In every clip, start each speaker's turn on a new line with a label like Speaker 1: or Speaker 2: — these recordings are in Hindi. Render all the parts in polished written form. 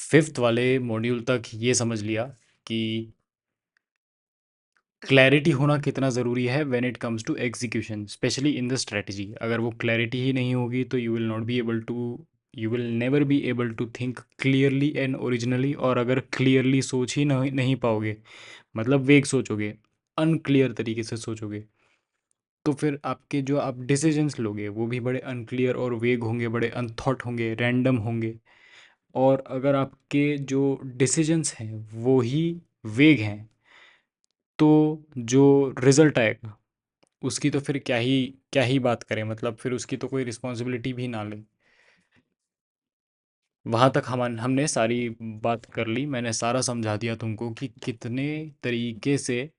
Speaker 1: फिफ्थ वाले मॉड्यूल तक ये समझ लिया कि क्लैरिटी होना कितना ज़रूरी है when it comes to execution, especially in the strategy. अगर वो क्लैरिटी ही नहीं होगी तो you will not be able to, you will never be able to think clearly and originally. और अगर क्लियरली सोच ही नहीं पाओगे, मतलब वेग सोचोगे, अनक्लियर तरीके से सोचोगे, तो फिर आपके जो आप डिसीजंस लोगे वो भी बड़े अनक्लियर और वेग होंगे, बड़े अनथॉट होंगे, रैंडम होंगे। और अगर आपके जो डिसीजंस हैं वो ही वेग हैं, तो जो रिजल्ट आएगा उसकी तो फिर क्या ही बात करें, मतलब फिर उसकी तो कोई रिस्पॉन्सिबिलिटी भी ना लें। वहाँ तक हमने सारी बात कर ली, मैंने सारा समझा दिया तुमको कि कितने तरीके से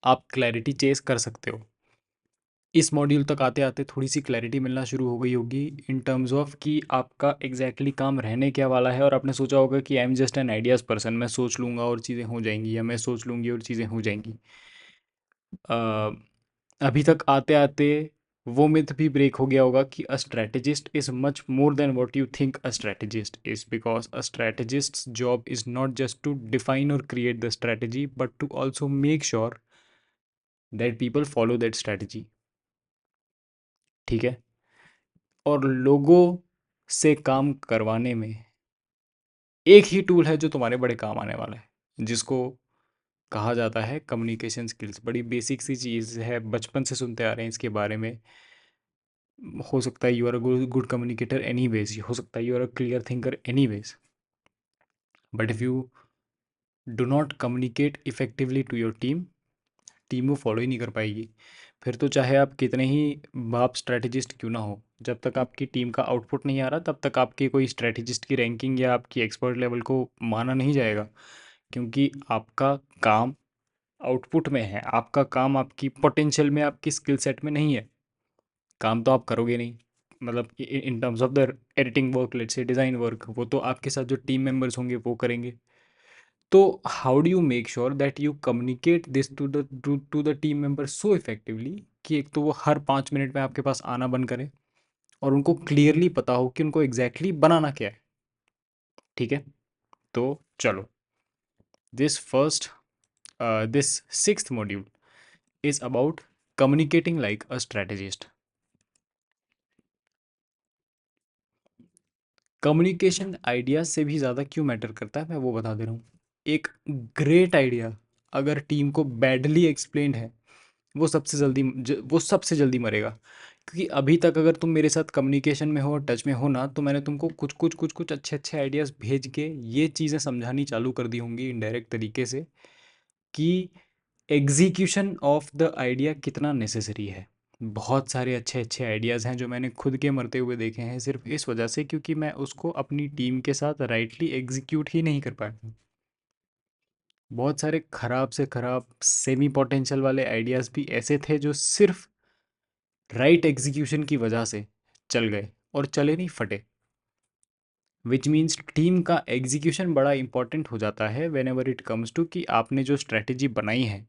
Speaker 1: आप क्लैरिटी चेस कर सकते हो। इस मॉड्यूल तक आते आते थोड़ी सी क्लैरिटी मिलना शुरू हो गई होगी इन टर्म्स ऑफ कि आपका एग्जैक्टली काम रहने क्या वाला है। और आपने सोचा होगा कि I am just an ideas person, मैं सोच लूँगा और चीज़ें हो जाएंगी, या मैं सोच लूँगी और चीज़ें हो जाएंगी। अ, अभी तक आते आते वो मिथ भी ब्रेक हो गया होगा कि a strategist is much more than what you think a strategist is, because a strategist's job is not just to define और create the strategy but to also make sure that people follow that strategy. ठीक है। और लोगों से काम करवाने में एक ही टूल है जो तुम्हारे बड़े काम आने वाला है, जिसको कहा जाता है कम्युनिकेशन स्किल्स। बड़ी बेसिक सी चीज़ है, बचपन से सुनते आ रहे हैं इसके बारे में। हो सकता है you are a good communicator anyways, हो सकता है you are a clear thinker anyways, but if you do not communicate effectively to your team, team वो फॉलो ही नहीं कर पाएगी। फिर तो चाहे आप कितने ही बाप स्ट्रेटेजिस्ट क्यों ना हो, जब तक आपकी टीम का आउटपुट नहीं आ रहा तब तक आपकी कोई स्ट्रेटेजिस्ट की रैंकिंग या आपकी एक्सपर्ट लेवल को माना नहीं जाएगा। क्योंकि आपका काम आउटपुट में है, आपका काम आपकी पोटेंशियल में, आपकी स्किल सेट में नहीं है। काम तो आप करोगे नहीं, मतलब in terms of the editing work, let's say design work, वो तो आपके साथ जो टीम मेंबर्स होंगे वो करेंगे। तो how do you make sure that you communicate this to the team members so effectively कि एक तो वो हर 5 मिनट में आपके पास आना बंद करें और उनको क्लियरली पता हो कि उनको एग्जैक्टली बनाना क्या है। ठीक है। तो चलो, this first this sixth module is about communicating like a strategist. Communication idea से भी ज़्यादा क्यों मैटर करता है मैं वो बता दे रहा हूँ। एक ग्रेट आइडिया अगर टीम को बैडली एक्सप्लेन्ड है, वो सबसे जल्दी मरेगा। क्योंकि अभी तक अगर तुम मेरे साथ कम्युनिकेशन में हो, टच में हो ना, तो मैंने तुमको कुछ अच्छे अच्छे आइडियाज़ भेज के ये चीज़ें समझानी चालू कर दी होंगी इनडायरेक्ट तरीके से कि एग्जीक्यूशन ऑफ द आइडिया कितना नेसेसरी है। बहुत सारे अच्छे अच्छे आइडियाज़ हैं जो मैंने खुद के मरते हुए देखे हैं, सिर्फ इस वजह से क्योंकि मैं उसको अपनी टीम के साथ राइटली एग्जीक्यूट ही नहीं कर पाया। बहुत सारे ख़राब से ख़राब सेमी पोटेंशियल वाले आइडियाज़ भी ऐसे थे जो सिर्फ राइट एग्जीक्यूशन की वजह से चल गए, और चले नहीं, फटे। विच मीन्स टीम का एग्जीक्यूशन बड़ा इंपॉर्टेंट हो जाता है whenever it comes to कि आपने जो स्ट्रेटेजी बनाई है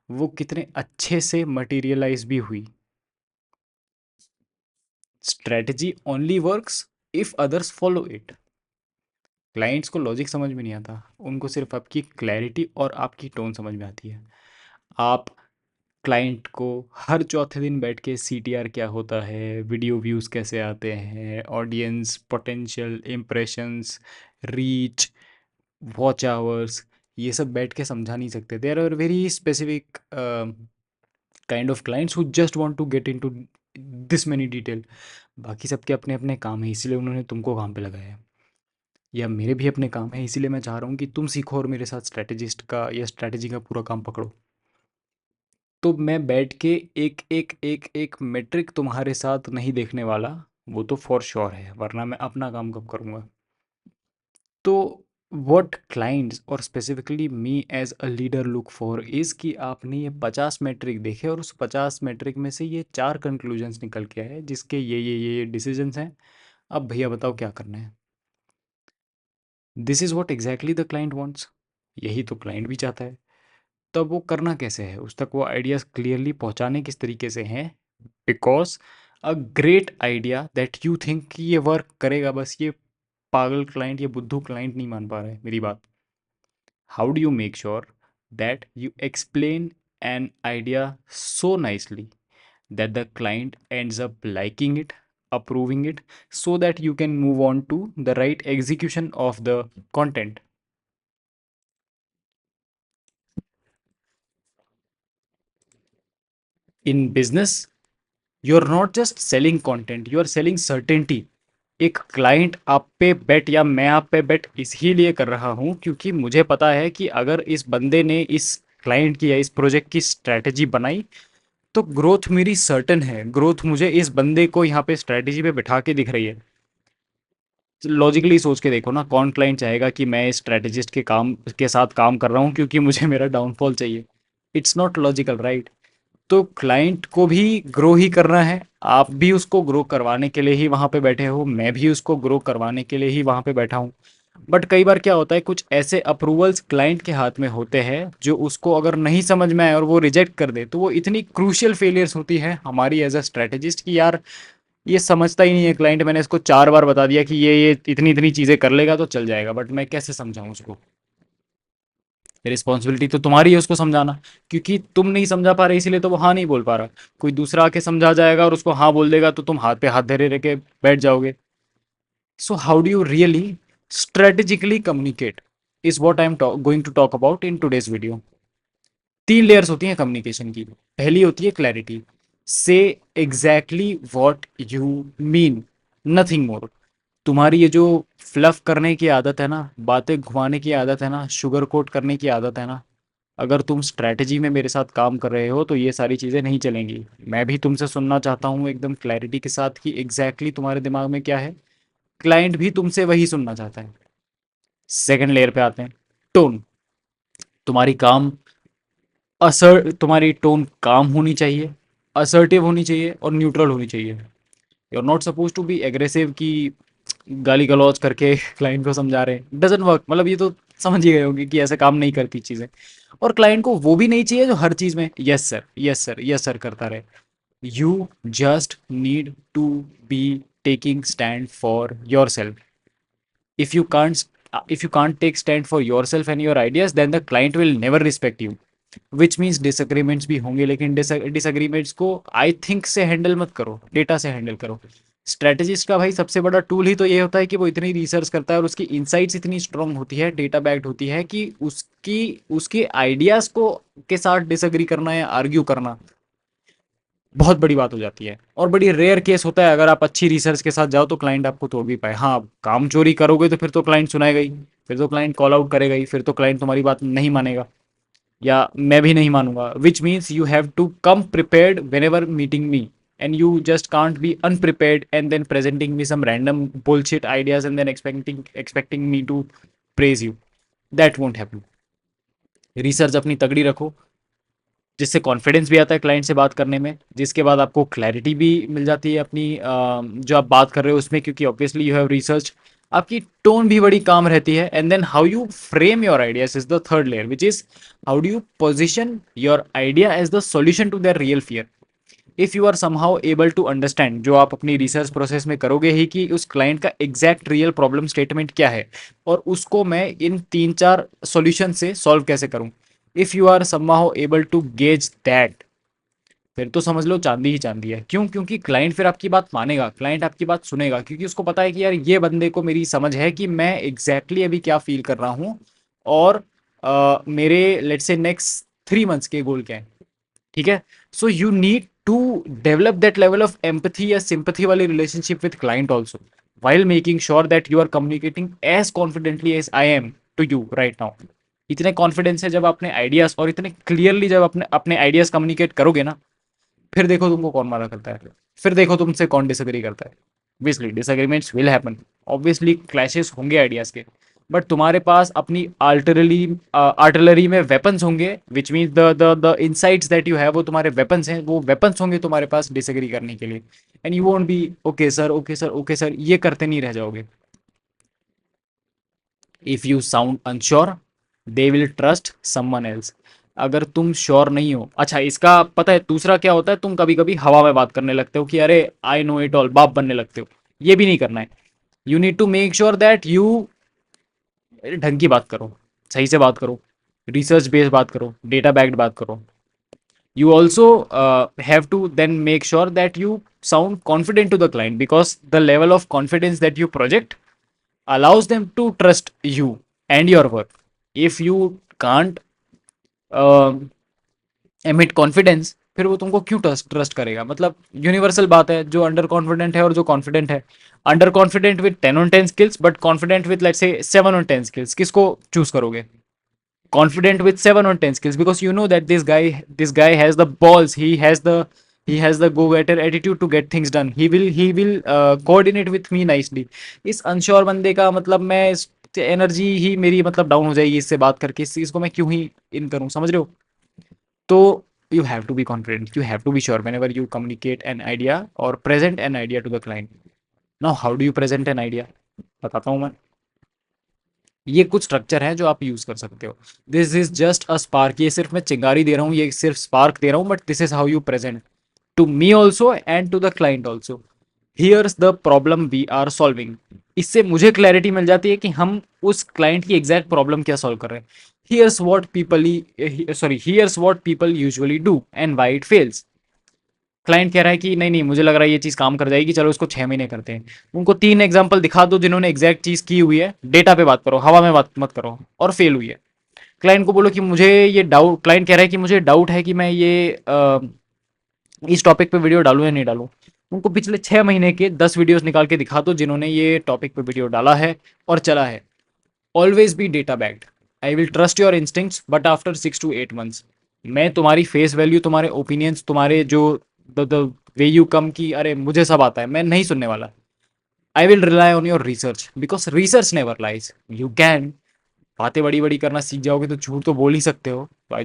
Speaker 1: वो कितने अच्छे से मटेरियलाइज भी हुई। Strategy only works if others follow it. Clients को लॉजिक समझ में नहीं आता, उनको सिर्फ आपकी क्लैरिटी और आपकी टोन समझ में आती है। आप क्लाइंट को हर चौथे दिन बैठ के CTR क्या होता है, वीडियो व्यूज़ कैसे आते हैं, audience potential, impressions, reach, watch hours, ये सब बैठ के समझा नहीं सकते। There are very specific kind of clients who just want to get into this many detail. बाकी सबके अपने अपने काम है, इसीलिए उन्होंने तुमको काम पे लगाया है। या मेरे भी अपने काम है, इसीलिए मैं चाह रहा हूँ कि तुम सीखो और मेरे साथ स्ट्रैटेजिस्ट का या स्ट्रैटेजी का पूरा काम पकड़ो। तो मैं बैठ के एक एक एक एक मेट्रिक तुम्हारे साथ नहीं देखने वाला, वो तो फॉर श्योर है, वरना मैं अपना काम कब करूँगा। तो व्हाट क्लाइंट्स और specifically me as a leader look for is कि आपने ये 50 मेट्रिक देखे और उस 50 मेट्रिक में से ये 4 कंक्लूजन्स निकल के आए जिसके ये डिसीजंस हैं। अब भैया बताओ क्या करना है। This is what exactly the client wants, यही तो क्लाइंट भी चाहता है। तब वो करना कैसे है, उस तक वो आइडियाज़ क्लियरली पहुंचाने किस तरीके से हैं। Because a great idea that you think कि ये वर्क करेगा, बस ये पागल क्लाइंट या बुद्धू क्लाइंट नहीं मान पा रहा है मेरी बात. How do you make sure that you explain an idea so nicely that the client ends up liking it, approving it, so that you can move on to the right execution of the content? In business, you're not just selling content, you are selling certainty. एक क्लाइंट आप पे बेट या मैं आप पे बेट इसीलिए कर रहा हूँ क्योंकि मुझे पता है कि अगर इस बंदे ने इस क्लाइंट की या इस प्रोजेक्ट की स्ट्रैटेजी बनाई तो ग्रोथ मेरी सर्टन है. ग्रोथ मुझे इस बंदे को यहाँ पे स्ट्रैटेजी पे बिठा के दिख रही है. लॉजिकली सोच के देखो ना, कौन क्लाइंट चाहेगा कि मैं इस स्ट्रैटेजिस्ट के काम के साथ काम कर रहा हूँ क्योंकि मुझे मेरा डाउनफॉल चाहिए. It's not logical, right? तो क्लाइंट को भी ग्रो ही करना है. आप भी उसको ग्रो करवाने के लिए ही वहाँ पे बैठे हो, मैं भी उसको ग्रो करवाने के लिए ही वहाँ पे बैठा हूँ. बट कई बार क्या होता है, कुछ ऐसे अप्रूवल्स क्लाइंट के हाथ में होते हैं जो उसको अगर नहीं समझ में आए और वो रिजेक्ट कर दे तो वो इतनी क्रूशियल फेलियर्स होती है हमारी एज अ स्ट्रेटेजिस्ट कि यार ये समझता ही नहीं है क्लाइंट. मैंने इसको 4 बार बता दिया कि ये इतनी इतनी चीज़ें कर लेगा तो चल जाएगा, बट मैं कैसे समझाऊं उसको? रिस्पॉन्सिबिलिटी तो तुम्हारी है उसको समझाना, क्योंकि तुम नहीं समझा पा रहे इसीलिए तो वो हाँ नहीं बोल पा रहा. कोई दूसरा आके समझा जाएगा और उसको हाँ बोल देगा तो तुम हाथ पे हाथ धरे रह के बैठ जाओगे. So how do you really strategically communicate is what I am going to talk about in today's video. 3 layers होती हैं कम्युनिकेशन की. पहली होती है clarity. Say exactly what you mean, nothing more. तुम्हारी ये जो फ्लफ करने की आदत है ना, बातें घुमाने की आदत है ना, शुगर कोट करने की आदत है ना, अगर तुम स्ट्रैटेजी में मेरे साथ काम कर रहे हो तो ये सारी चीज़ें नहीं चलेंगी. मैं भी तुमसे सुनना चाहता हूँ एकदम क्लैरिटी के साथ कि एग्जैक्टली तुम्हारे दिमाग में क्या है. क्लाइंट भी तुमसे वही सुनना चाहता है. सेकंड लेयर पे आते हैं, टोन. तुम्हारी काम तुम्हारी टोन काम होनी चाहिए, असर्टिव होनी चाहिए और न्यूट्रल होनी चाहिए. You are not suppose to be aggressive कि गाली गलौज करके क्लाइंट को समझा रहे हैं. Doesn't work. मतलब ये तो समझ ही गए होंगे कि ऐसे काम नहीं करती चीज़ें. और क्लाइंट को वो भी नहीं चाहिए जो हर चीज़ में yes sir yes sir yes sir करता रहे. You just need to be taking stand for yourself. if you can't if you can't take stand for yourself and your ideas, then the client will never respect you. Which means disagreements भी होंगे, लेकिन डिसएग्रीमेंट्स को आई थिंक से हैंडल मत करो, डेटा से हैंडल करो. स्ट्रेटेजिस्ट का भाई सबसे बड़ा टूल ही तो ये होता है कि वो इतनी रिसर्च करता है और उसकी इनसाइट्स इतनी स्ट्रांग होती है, डेटा बैक्ड होती है कि उसकी उसके आइडियाज़ को के साथ डिसएग्री करना या आर्ग्यू करना बहुत बड़ी बात हो जाती है. और बड़ी रेयर केस होता है अगर आप अच्छी रिसर्च के साथ जाओ तो क्लाइंट आपको तोड़ भी पाए. हाँ, काम चोरी करोगे तो फिर तो क्लाइंट सुनाएगा ही, फिर तो क्लाइंट कॉल आउट करेगा ही, फिर तो क्लाइंट तुम्हारी बात नहीं मानेगा या मैं भी नहीं मानूंगा. Which means you have to come prepared whenever meeting me, and you just can't be unprepared and then presenting me some random bullshit ideas and then expecting me to praise you. That won't happen. Research अपनी तगड़ी रखो, जिससे कॉन्फिडेंस भी आता है क्लाइंट से बात करने में, जिसके बाद आपको क्लैरिटी भी मिल जाती है अपनी जो आप बात कर रहे हो उसमें, क्योंकि ऑब्वियसली यू हैव रिसर्च. आपकी टोन भी बड़ी काम रहती है. And then how you frame your ideas is the third layer, which is how do you position your idea as the solution to their real fear. If you are somehow able to understand, जो आप अपनी रिसर्च प्रोसेस में करोगे ही, कि उस क्लाइंट का एग्जैक्ट रियल प्रॉब्लम स्टेटमेंट क्या है और उसको मैं इन 3-4 सॉल्यूशन से सॉल्व कैसे करूं. If you are somehow able to gauge that, फिर तो समझ लो चांदी ही चांदी है. क्यों? क्योंकि क्लाइंट फिर आपकी बात मानेगा, क्लाइंट आपकी बात सुनेगा, क्योंकि उसको पता है कि यार ये बंदे को मेरी समझ है कि मैं एग्जैक्टली अभी क्या फील कर रहा हूँ और मेरे लेट्स से नेक्स्ट 3 मंथ्स के गोल क्या है. ठीक है. So you need to develop that level of empathy या सिंपथी वाली relationship with client also, while making sure that you are communicating as confidently as I am to you right now. इतने कॉन्फिडेंस है जब अपने आइडियाज और इतने क्लियरली जब अपने अपने आइडियाज कम्युनिकेट करोगे ना, फिर देखो तुमको कौन मारा करता है, फिर देखो तुमसे कौन डिसएग्री करता है. Obviously disagreements will happen, obviously clashes होंगे आइडियाज के, बट तुम्हारे पास अपनी आर्टिलरी में वेपन्स होंगे, which means the insights that you have, वो तुम्हारे वेपन्स हैं, वो वेपन्स होंगे तुम्हारे पास डिसएग्री करने के लिए. And you won't B okay sir okay sir okay sir ये करते नहीं रह जाओगे. If you sound unsure, they will trust someone else. अगर तुम श्योर नहीं हो, अच्छा इसका पता है दूसरा क्या होता है, तुम कभी कभी हवा में बात करने लगते हो कि अरे आई नो इट ऑल, बाप बनने लगते हो. ये भी नहीं करना है. You need to make sure that you ढंग की बात करो, सही से बात करो, रिसर्च बेस्ड बात करो, डेटा बैक्ड बात करो. You also have to then make sure that you sound confident to the client, because the level of confidence that you project allows them to trust you and your work. If you can't emit confidence, फिर वो तुमको क्यों ट्रस्ट करेगा? मतलब यूनिवर्सल बात है, जो अंडर कॉन्फिडेंट है और जो कॉन्फिडेंट है. Under confident with 10 on 10 skills but confident with let's say 7 on 10 skills, किसको चूज करोगे? Confident with 7 on 10 skills, because you know that this guy has the balls, he has the go getter attitude to get things done. He will coordinate with me nicely. इस अनश्योर बंदे का मतलब मैं इस एनर्जी ही मेरी मतलब डाउन हो जाएगी इससे बात करके, इस चीज को मैं क्यों ही इन करूं, समझ रहे हो? तो you have to be confident, you have to be sure whenever you communicate an idea or present an idea to the client. Now how do you present an idea? बताता हूं मैं. ये कुछ स्ट्रक्चर है जो आप यूज कर सकते हो. This is just a spark, ये सिर्फ मैं चिंगारी दे रहा हूँ, ये सिर्फ स्पार्क दे रहा हूँ, but this is how you present to me also and to the client also. Here's the problem we are solving. इससे मुझे क्लैरिटी मिल जाती है कि हम उस क्लाइंट की एग्जैक्ट प्रॉब्लम क्या सॉल्व कर रहे हैं. Here's what people usually do and why it fails. Client कह रहा है कि नहीं नहीं मुझे लग रहा है ये चीज़ काम कर जाएगी, चलो इसको 6 महीने करते हैं. उनको 3 एग्जाम्पल दिखा दो जिन्होंने एग्जैक्ट चीज़ की हुई है. डेटा पे बात करो, हवा में बात मत करो, और फेल हुई है. क्लाइंट को बोलो कि मुझे ये डाउट, क्लाइंट कह रहा है कि मुझे डाउट है कि मैं ये इस टॉपिक पे वीडियो डालूं या नहीं डालूं. उनको पिछले 6 महीने के 10 वीडियोस निकाल के दिखा दो जिन्होंने ये टॉपिक पे वीडियो डाला है और चला है. Always be data backed. I will trust your instincts but after 6 to 8 months. मैं तुम्हारी फेस वैल्यू, तुम्हारे ओपिनियंस, तुम्हारे जो द वे यू कम की अरे मुझे सब आता है, मैं नहीं सुनने वाला. I will rely on your research, because research never lies. You can बातें बड़ी बड़ी करना सीख जाओगे तो झूठ तो बोल ही सकते हो. I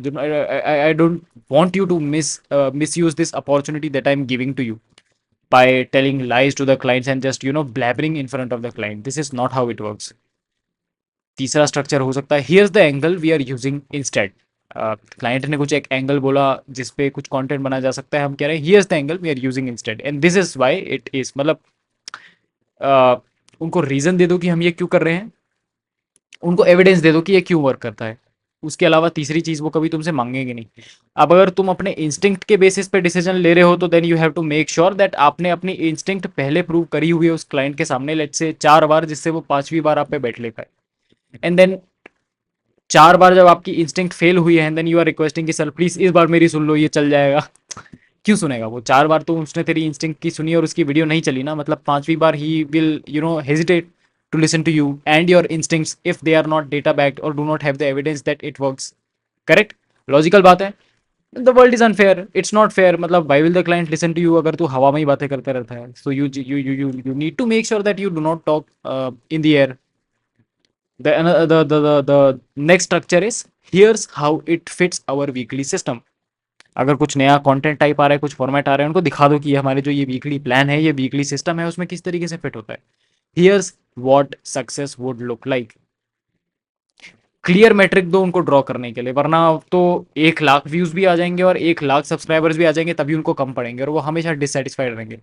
Speaker 1: don't want you to misuse this opportunity that I am giving to you by telling lies to the clients and just blabbering in front of the client. This is not how it works. तीसरा स्ट्रक्चर हो सकता है here's the angle we are using instead. Client ने कुछ एक एंगल बोला जिसपे कुछ कंटेंट बनाया जा सकता है, हम कह रहे हैं here's the angle we are using instead and this is why it is. मतलब उनको रीजन दे दो कि हम ये क्यों कर रहे हैं, उनको एविडेंस दे दो कि ये क्यों वर्क करता है. उसके अलावा तीसरी चीज वो कभी तुमसे मांगेंगे नहीं. अब अगर तुम अपने इंस्टिंक्ट के बेसिस पे डिसीजन ले रहे हो तो then you have to make sure that आपने अपनी इंस्टिंक्ट पहले प्रूव करी हुई है उस क्लाइंट के सामने, लेट्स से 4 बार, जिससे वो 5वीं बार आप पे बैठ ले पाए. एंड देन 4 बार जब आपकी इंस्टिंक्ट फेल हुई है, देन यू आर रिक्वेस्टिंग कि सर प्लीज इस बार मेरी सुन लो, ये चल जाएगा. क्यों सुनेगा वो? 4 बार तो उसने तेरी इंस्टिंक्ट की सुनी और उसकी वीडियो नहीं चली ना. मतलब 5वीं बार ही will hesitate to listen to you and your instincts if they are not data backed or do not have the evidence that it works. Correct? Logical बात है. The world is unfair, it's not fair. मतलब why will the client listen to you अगर तू हवा में ही बातें करते रहता है? So you need to make sure that you do not talk in the air. The next structure is here's how it fits our weekly system. अगर कुछ नया कंटेंट टाइप आ रहा है, कुछ फॉर्मेट आ रहा है, उनको दिखा दो कि हमारे जो ये वीकली प्लान है, ये वीकली सिस्टम है, उसमें किस तरीके से फिट होता है. Here's what success would look like. Clear metric दो उनको ड्रॉ करने के लिए, वरना तो 1 लाख व्यूज भी आ जाएंगे और 1 लाख सब्सक्राइबर्स भी आ जाएंगे, तभी उनको कम पड़ेंगे और वो हमेशा डिससेटिस्फाइड रहेंगे.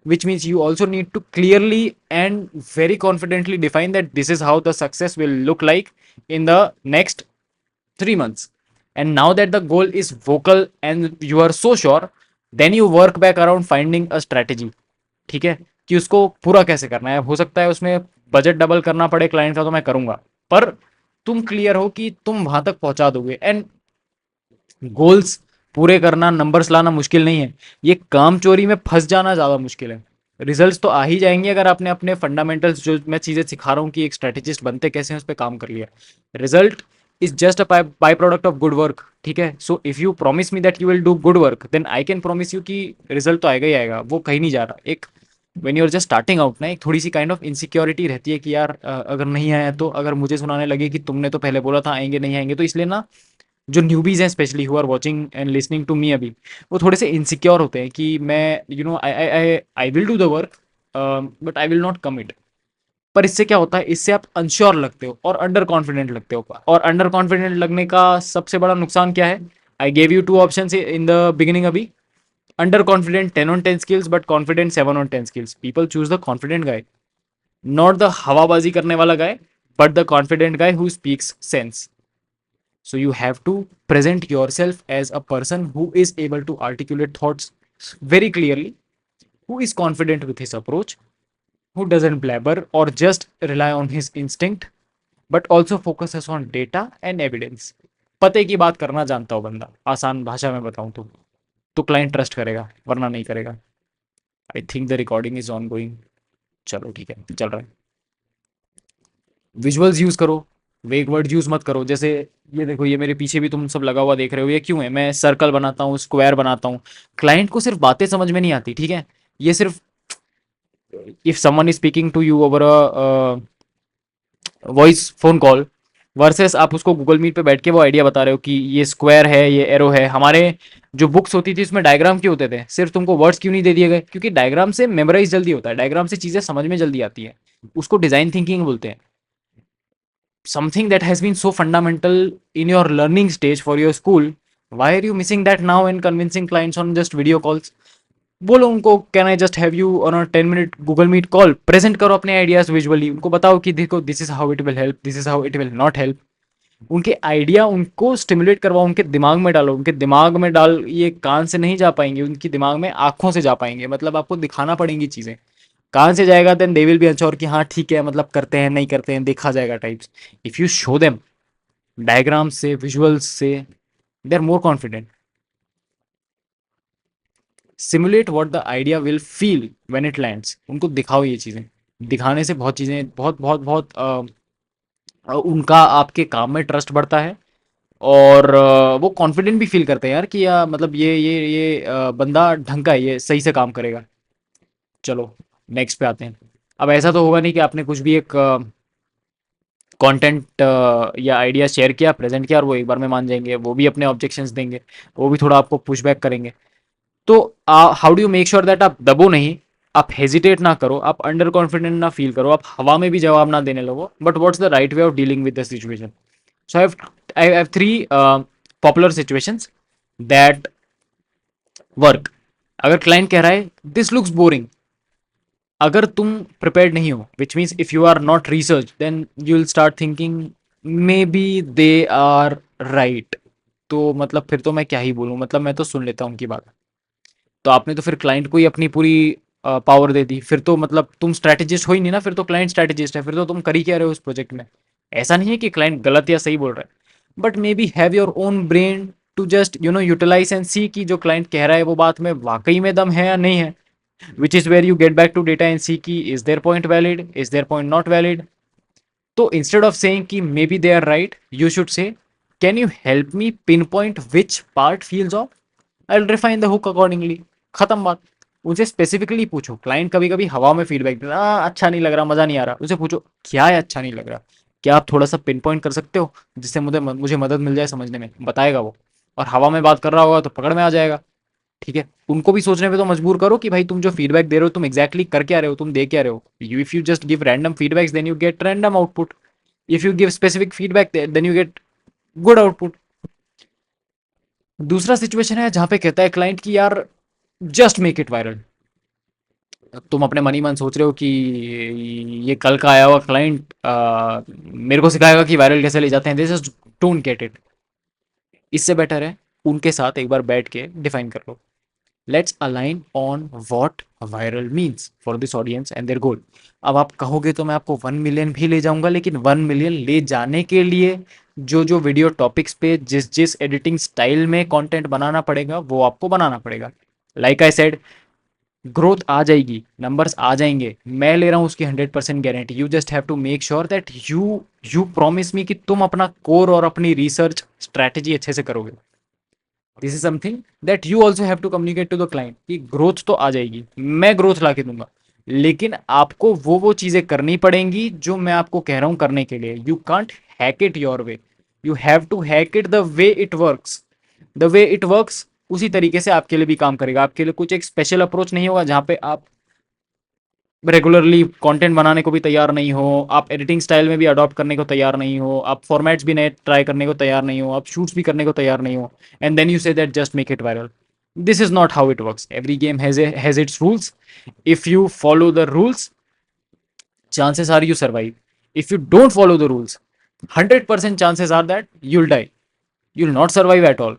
Speaker 1: Which means you also need to clearly and very confidently define that this is how the success will look like in the next 3 months. And now that the goal is vocal and you are so sure, then you work back around finding a strategy. ठीक है, कि उसको पूरा कैसे करना है. हो सकता है उसमें बजट डबल करना पड़े क्लाइंट का, तो मैं करूंगा, पर तुम क्लियर हो कि तुम वहां तक पहुंचा दोगे. एंड गोल्स पूरे करना, नंबर्स लाना मुश्किल नहीं है. ये काम चोरी में फंस जाना ज़्यादा मुश्किल है. रिजल्ट्स तो आ ही जाएंगे अगर आपने अपने फंडामेंटल्स, जो मैं चीज़ें सिखा रहा हूँ कि एक स्ट्रेटेजिस्ट बनते कैसे हैं, उस पर काम कर लिया. Result is just a byproduct of good work. ठीक है, so if you promise me that you will do good work, then I can promise you कि रिजल्ट तो आएगा ही आएगा, वो कहीं नहीं जा रहा. एक when you are just starting out ना, एक थोड़ी सी काइंड ऑफ इनसिक्योरिटी रहती है कि यार अगर नहीं आया तो, अगर मुझे सुनाने लगे कि तुमने तो पहले बोला था आएंगे नहीं आएंगे, तो इसलिए ना जो न्यूबीज हैं especially who are watching and listening to me अभी, वो थोड़े से इनसिक्योर होते हैं कि मैं I will do the work but I will not commit. पर इससे क्या होता है, इससे आप अनश्योर लगते हो और अंडर कॉन्फिडेंट लगते हो. और अंडर कॉन्फिडेंट लगने का सबसे बड़ा नुकसान क्या है? I gave you 2 options in the beginning अभी. Under confident 10 on 10 skills but confident 7 on 10 skills. People choose the confident guy. Not the हवाबाजी करने वाला guy, but the confident guy who speaks sense. So you have to present yourself as a person who is able to articulate thoughts very clearly, who is confident with his approach, who doesn't blabber or just rely on his instinct, but also focuses on data and evidence. पते की बात करना जानता हो बंदा, आसान भाषा में बताऊं तो क्लाइंट ट्रस्ट करेगा, वरना नहीं करेगा. I think the recording is on going. चलो ठीक है, चल रहा है. विजुअल्स यूज करो, वेग वर्ड यूज मत करो. जैसे ये देखो, ये मेरे पीछे भी तुम सब लगा हुआ देख रहे हो, ये क्यों है? मैं सर्कल बनाता हूँ, स्क्वायर बनाता हूँ. क्लाइंट को सिर्फ बातें समझ में नहीं आती, ठीक है. ये सिर्फ if someone is speaking to you over a voice phone call versus आप उसको गूगल मीट पे बैठ के वो आइडिया बता रहे हो कि ये स्क्वायर है, ये एरो है. हमारे जो बुक्स होती थी उसमें डायग्राम क्यों होते थे? सिर्फ तुमको वर्ड्स क्यों नहीं दे दिए गए? क्योंकि डायग्राम से मेमोराइज जल्दी होता है, डायग्राम से चीजें समझ में जल्दी आती है. उसको डिजाइन थिंकिंग बोलते हैं. Something that has been so fundamental in your learning stage for your school, why are you missing that now and convincing clients on just video calls? बोलो उनको, can I just have you on a 10 minute Google Meet call, present करो अपने आइडियाज विजुअली, उनको बताओ कि देखो this is how it will help, this is how it will not help. उनके आइडिया उनको स्टिमुलेट करवाओ, उनके दिमाग में डालो. उनके दिमाग में डाल, ये कान से नहीं जा पाएंगे, उनकी दिमाग में आंखों से जा पाएंगे. मतलब आपको दिखाना पड़ेंगी चीज़ें. कहाँ से जाएगा? Then they will be assure कि हाँ ठीक है, मतलब करते हैं नहीं करते हैं देखा जाएगा types. If you show them diagram से, विजुअल्स से, they are more confident. Simulate what the idea will feel when it lands. उनको दिखाओ ये चीज़ें. दिखाने से बहुत चीज़ें, बहुत बहुत बहुत उनका आपके काम में ट्रस्ट बढ़ता है. और वो कॉन्फिडेंट भी फील करते हैं यार कि मतलब ये बंदा ढंग का है, ये सही से काम करेगा. चलो नेक्स्ट पे आते हैं. अब ऐसा तो होगा नहीं कि आपने कुछ भी एक कंटेंट या आइडिया शेयर किया, प्रेजेंट किया और वो एक बार में मान जाएंगे. वो भी अपने ऑब्जेक्शंस देंगे, वो भी थोड़ा आपको पुशबैक करेंगे. तो how do you make sure that आप दबो नहीं, आप हेजिटेट ना करो, आप अंडर कॉन्फिडेंट ना फील करो, आप हवा में भी जवाब ना देने लगो. But what's the right way of dealing with the situation? So I have three popular situations that work. अगर क्लाइंट कह रहा है दिस लुक्स बोरिंग, अगर तुम प्रिपेयर्ड नहीं हो, which means if you are not research, then you will start thinking maybe they are right. तो मतलब फिर तो मैं क्या ही बोलूँ, मतलब मैं तो सुन लेता हूँ उनकी बात. तो आपने तो फिर क्लाइंट को ही अपनी पूरी पावर दे दी. फिर तो मतलब तुम स्ट्रैटेजिस्ट हो ही नहीं ना, फिर तो क्लाइंट स्ट्रैटेजिस्ट है. फिर तो तुम कर ही क्या रहे हो उस प्रोजेक्ट में? ऐसा नहीं है कि क्लाइंट गलत या सही बोल रहा है, but maybe have your own brain to just utilise and see कि जो क्लाइंट कह रहा है वो बात में वाकई में दम है या नहीं है. which is where you get back to data and see ki is their point valid, is their point not valid. So instead of saying ki maybe they are right, you should say can you help me pinpoint which part feels off? I'll refine the hook accordingly. खत्म बात. उनसे स्पेसिफिकली पूछो. क्लाइंट कभी कभी हवा में फीडबैक देता है, अच्छा नहीं लग रहा, मजा नहीं आ रहा. उसे पूछो क्या है अच्छा नहीं लग रहा, क्या आप थोड़ा सा पिन पॉइंट कर सकते हो जिससे मुझे मदद मिल जाए समझने में. बताएगा वो. और हवा में बात कर रहा होगा तो पकड़ में आ जाएगा. ठीक है. उनको भी सोचने पे तो मजबूर करो कि भाई तुम जो फीडबैक दे रहे हो तुम एग्जैक्टली कर क्या रहे हो, तुम दे क्या रहे हो. You if you just give random feedbacks then you get random output. If you give specific feedback then you get good output. दूसरा सिचुएशन है जहां पे कहता है क्लाइंट की यार जस्ट मेक इट वायरल. तुम अपने मन ही मन सोच रहे हो कि ये कल का आया हुआ क्लाइंट मेरे को सिखाएगा कि वायरल कैसे ले जाते हैं. This is don't get it. इससे बेटर है उनके साथ एक बार बैठ के डिफाइन कर लो. Let's align on what viral means for this audience and their goal. अब आप कहोगे तो मैं आपको 1 मिलियन भी ले जाऊंगा, लेकिन 1 मिलियन ले जाने के लिए जो जो वीडियो टॉपिक्स पे जिस जिस एडिटिंग स्टाइल में कंटेंट बनाना पड़ेगा वो आपको बनाना पड़ेगा. लाइक आई सेड, ग्रोथ आ जाएगी, नंबर्स आ जाएंगे, मैं ले रहा हूँ उसकी 100% guarantee. You just have to make sure that you promise me कि तुम अपना कोर और अपनी रिसर्च स्ट्रैटेजी अच्छे से करोगे. This is something that you also have to communicate to the client कि ग्रोथ तो आ जाएगी, मैं ग्रोथ ला के दूंगा, लेकिन आपको वो चीज़ें करनी पड़ेंगी जो मैं आपको कह रहा हूँ करने के लिए. You can't hack it your way, you have to hack it the way it works. The way it works उसी तरीके से आपके लिए भी काम करेगा. आपके लिए कुछ एक स्पेशल अप्रोच नहीं होगा जहाँ पे आप रेगुलरली कंटेंट बनाने को भी तैयार नहीं हो, आप एडिटिंग स्टाइल में भी अडॉप्ट करने को तैयार नहीं हो, आप फॉर्मेट्स भी नए ट्राई करने को तैयार नहीं हो, आप शूट्स भी करने को तैयार नहीं हो, and then you say that just make it viral. This is not how it works. Every game has its rules. If you follow the rules, chances are you survive. If you don't follow the rules, 100% chances are that you'll die. You'll not survive at all.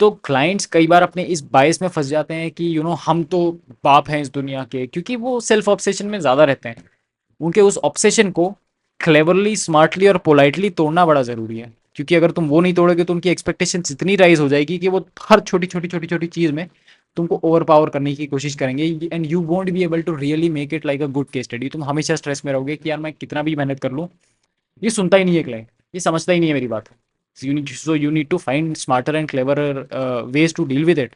Speaker 1: तो क्लाइंट्स कई बार अपने इस बायस में फंस जाते हैं कि हम तो बाप हैं इस दुनिया के, क्योंकि वो सेल्फ ऑब्सेशन में ज़्यादा रहते हैं। उनके उस ऑब्सेशन को क्लेवरली, स्मार्टली और पोलाइटली तोड़ना बड़ा ज़रूरी है, क्योंकि अगर तुम वो नहीं तोड़ोगे तो उनकी एक्सपेक्टेशंस इतनी राइज हो जाएगी कि वो हर छोटी छोटी छोटी छोटी चीज़ में तुमको ओवर पावर करने की कोशिश करेंगे, and you won't be able to really make it like a good case study. तुम हमेशा स्ट्रेस में रहोगे कि यार मैं कितना भी मेहनत कर लूँ, ये सुनता ही नहीं है क्लाइंट, ये समझता ही नहीं है मेरी बात। So you need to find smarter and cleverer ways to deal with it.